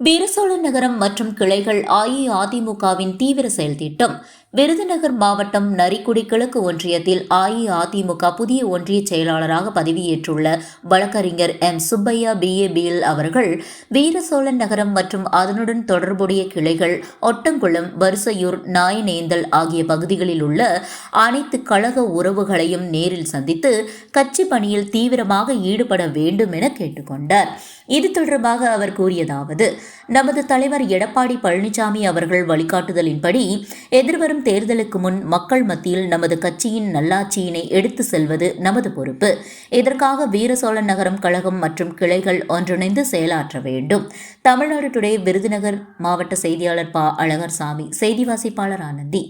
வீரசோழன் நகரம் மற்றும் கிளைகள் அஇஅதிமுகவின் தீவிர செயல்திட்டம். விருதுநகர் மாவட்டம் நரிக்குடி கிழக்கு ஒன்றியத்தில் அஇஅதிமுக புதிய ஒன்றிய செயலாளராக பதவியேற்றுள்ள வழக்கறிஞர் எம். சுப்பையா பிஏபிஎல் அவர்கள் வீரசோழன் நகரம் மற்றும் அதனுடன் தொடர்புடைய கிளைகள் ஒட்டங்குளம், வரிசையூர், நாயனேந்தல் ஆகிய பகுதிகளில் உள்ள அனைத்து கழக உறவுகளையும் நேரில் சந்தித்து கட்சி பணியில் தீவிரமாக ஈடுபட வேண்டும் என கேட்டுக்கொண்டார். இது தொடர்பாக அவர் கூறியதாவது: நமது தலைவர் எடப்பாடி பழனிசாமி அவர்கள் வழிகாட்டுதலின்படி எதிர்வரும் தேர்தலுக்கு முன் மக்கள் மத்தியில் நமது கட்சியின் நல்லாட்சியினை எடுத்து செல்வது நமது பொறுப்பு. இதற்காக வீரசோழன் நகரம் கழகம் மற்றும் கிளைகள் ஒன்றிணைந்து செயலாற்ற வேண்டும். தமிழ்நாடு டுடே, விருதுநகர் மாவட்ட செய்தியாளர் ப. அழகர்சாமி, செய்தி வாசிப்பாளர் ஆனந்தி.